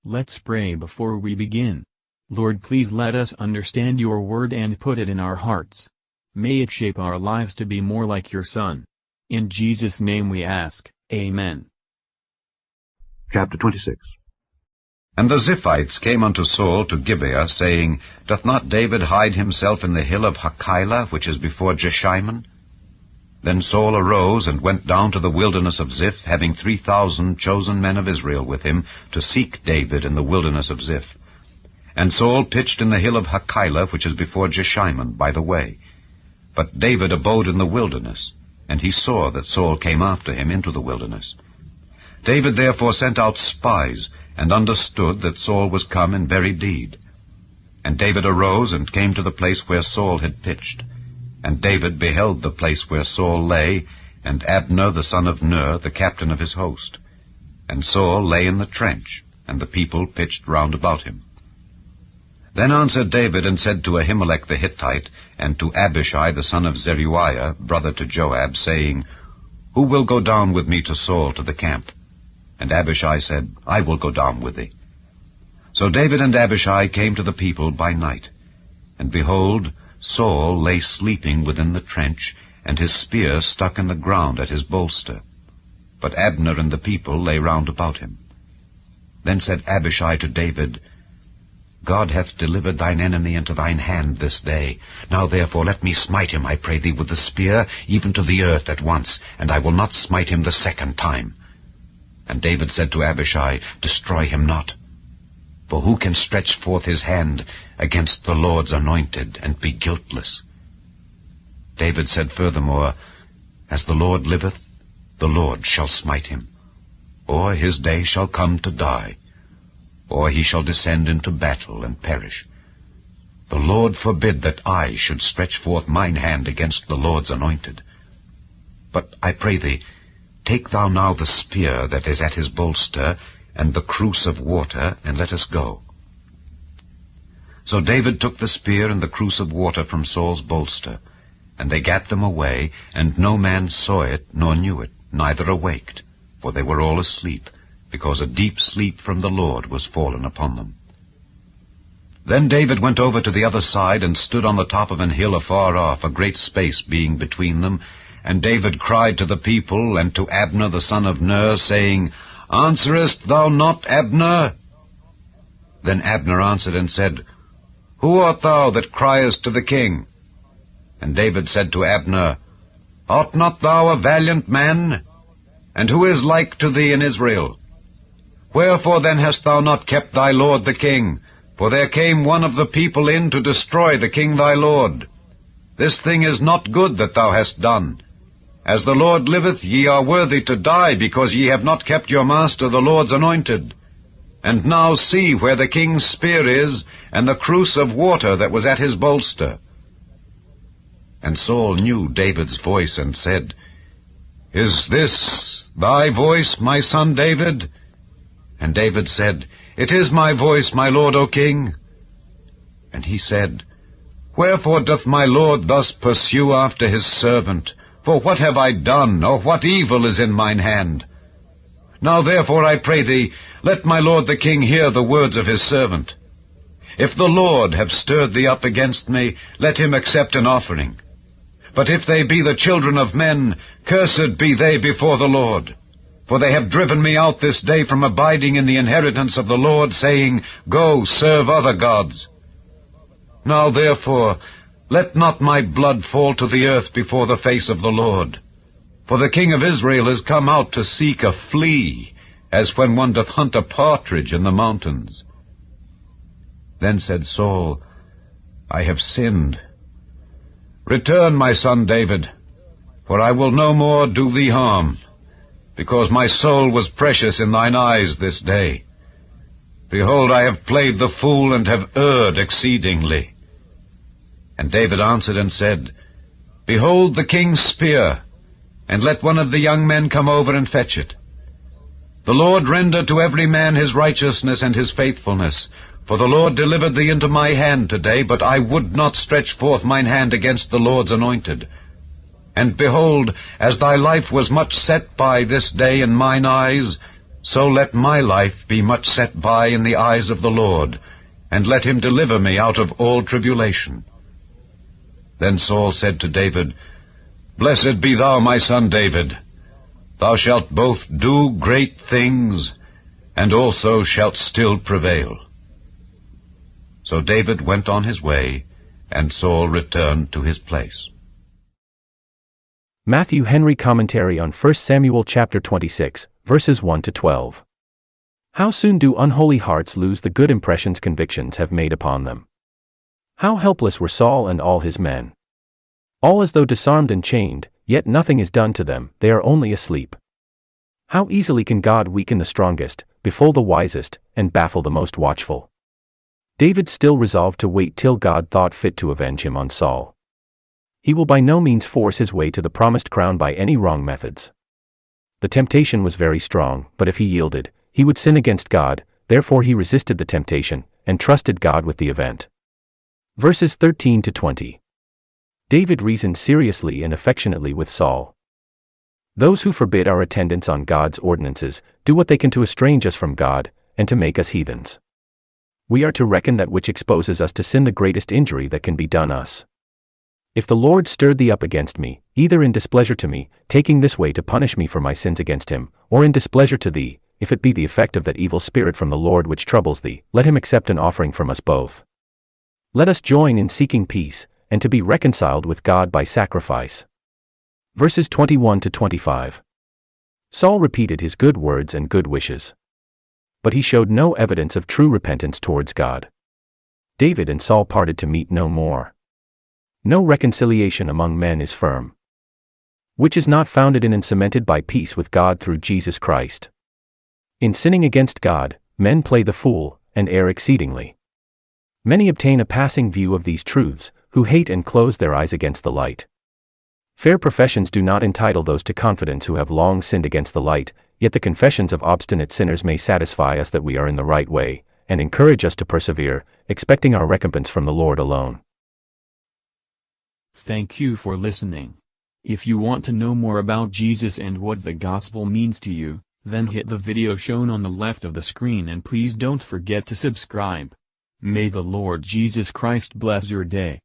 Let's pray before we begin. Lord, please let us understand your word and put it in our hearts. May it shape our lives to be more like your Son. In Jesus' name we ask, Amen. Chapter 26. And the Ziphites came unto Saul to Gibeah, saying, Doth not David hide himself in the hill of Hachilah, which is before Jeshimon? Then Saul arose and went down to the wilderness of Ziph, having 3,000 chosen men of Israel with him, to seek David in the wilderness of Ziph. And Saul pitched in the hill of Hachilah, which is before Jeshimon, by the way. But David abode in the wilderness, and he saw that Saul came after him into the wilderness. David therefore sent out spies, and understood that Saul was come in very deed. And David arose and came to the place where Saul had pitched. And David beheld the place where Saul lay, and Abner the son of Ner, the captain of his host. And Saul lay in the trench, and the people pitched round about him. Then answered David and said to Ahimelech the Hittite, and to Abishai the son of Zeruiah, brother to Joab, saying, Who will go down with me to Saul to the camp? And Abishai said, I will go down with thee. So David and Abishai came to the people by night. And behold, Saul lay sleeping within the trench, and his spear stuck in the ground at his bolster. But Abner and the people lay round about him. Then said Abishai to David, God hath delivered thine enemy into thine hand this day. Now therefore let me smite him, I pray thee, with the spear, even to the earth at once, and I will not smite him the second time. And David said to Abishai, Destroy him not. For who can stretch forth his hand against the Lord's anointed, and be guiltless? David said furthermore, As the Lord liveth, the Lord shall smite him, or his day shall come to die, or he shall descend into battle and perish. The Lord forbid that I should stretch forth mine hand against the Lord's anointed. But I pray thee, take thou now the spear that is at his bolster, and the cruse of water, and let us go. So David took the spear and the cruse of water from Saul's bolster, and they gat them away, and no man saw it, nor knew it, neither awaked, for they were all asleep, because a deep sleep from the Lord was fallen upon them. Then David went over to the other side, and stood on the top of an hill afar off, a great space being between them. And David cried to the people, and to Abner the son of Ner, saying, Answerest thou not, Abner? Then Abner answered and said, Who art thou that criest to the king? And David said to Abner, Art not thou a valiant man? And who is like to thee in Israel? Wherefore then hast thou not kept thy lord the king? For there came one of the people in to destroy the king thy lord. This thing is not good that thou hast done. As the Lord liveth, ye are worthy to die, because ye have not kept your master the Lord's anointed. And now see where the king's spear is, and the cruse of water that was at his bolster. And Saul knew David's voice, and said, Is this thy voice, my son David? And David said, It is my voice, my lord, O king. And he said, Wherefore doth my lord thus pursue after his servant? For what have I done, or what evil is in mine hand? Now therefore I pray thee, let my lord the king hear the words of his servant. If the Lord have stirred thee up against me, let him accept an offering. But if they be the children of men, cursed be they before the Lord. For they have driven me out this day from abiding in the inheritance of the Lord, saying, Go, serve other gods. Now therefore, let not my blood fall to the earth before the face of the Lord. For the king of Israel is come out to seek a flea, as when one doth hunt a partridge in the mountains. Then said Saul, I have sinned. Return, my son David, for I will no more do thee harm, because my soul was precious in thine eyes this day. Behold, I have played the fool, and have erred exceedingly. And David answered and said, Behold the king's spear, and let one of the young men come over and fetch it. The Lord render to every man his righteousness and his faithfulness, for the Lord delivered thee into my hand today, but I would not stretch forth mine hand against the Lord's anointed. And behold, as thy life was much set by this day in mine eyes, so let my life be much set by in the eyes of the Lord, and let him deliver me out of all tribulation. Then Saul said to David, Blessed be thou, my son David. Thou shalt both do great things, and also shalt still prevail. So David went on his way, and Saul returned to his place. Matthew Henry Commentary on 1 Samuel chapter 26, verses 1 to 12. How soon do unholy hearts lose the good impressions convictions have made upon them? How helpless were Saul and all his men! All as though disarmed and chained, yet nothing is done to them, they are only asleep. How easily can God weaken the strongest, befool the wisest, and baffle the most watchful? David still resolved to wait till God thought fit to avenge him on Saul. He will by no means force his way to the promised crown by any wrong methods. The temptation was very strong, but if he yielded, he would sin against God, therefore he resisted the temptation, and trusted God with the event. Verses 13 to 20. David reasoned seriously and affectionately with Saul. Those who forbid our attendance on God's ordinances do what they can to estrange us from God, and to make us heathens. We are to reckon that which exposes us to sin the greatest injury that can be done us. If the Lord stirred thee up against me, either in displeasure to me, taking this way to punish me for my sins against him, or in displeasure to thee, if it be the effect of that evil spirit from the Lord which troubles thee, let him accept an offering from us both. Let us join in seeking peace, and to be reconciled with God by sacrifice. Verses 21 to 25. Saul repeated his good words and good wishes. But he showed no evidence of true repentance towards God. David and Saul parted to meet no more. No reconciliation among men is firm, which is not founded in and cemented by peace with God through Jesus Christ. In sinning against God, men play the fool, and err exceedingly. Many obtain a passing view of these truths, who hate and close their eyes against the light. Fair professions do not entitle those to confidence who have long sinned against the light, yet the confessions of obstinate sinners may satisfy us that we are in the right way, and encourage us to persevere, expecting our recompense from the Lord alone. Thank you for listening. If you want to know more about Jesus and what the gospel means to you, then hit the video shown on the left of the screen and please don't forget to subscribe. May the Lord Jesus Christ bless your day.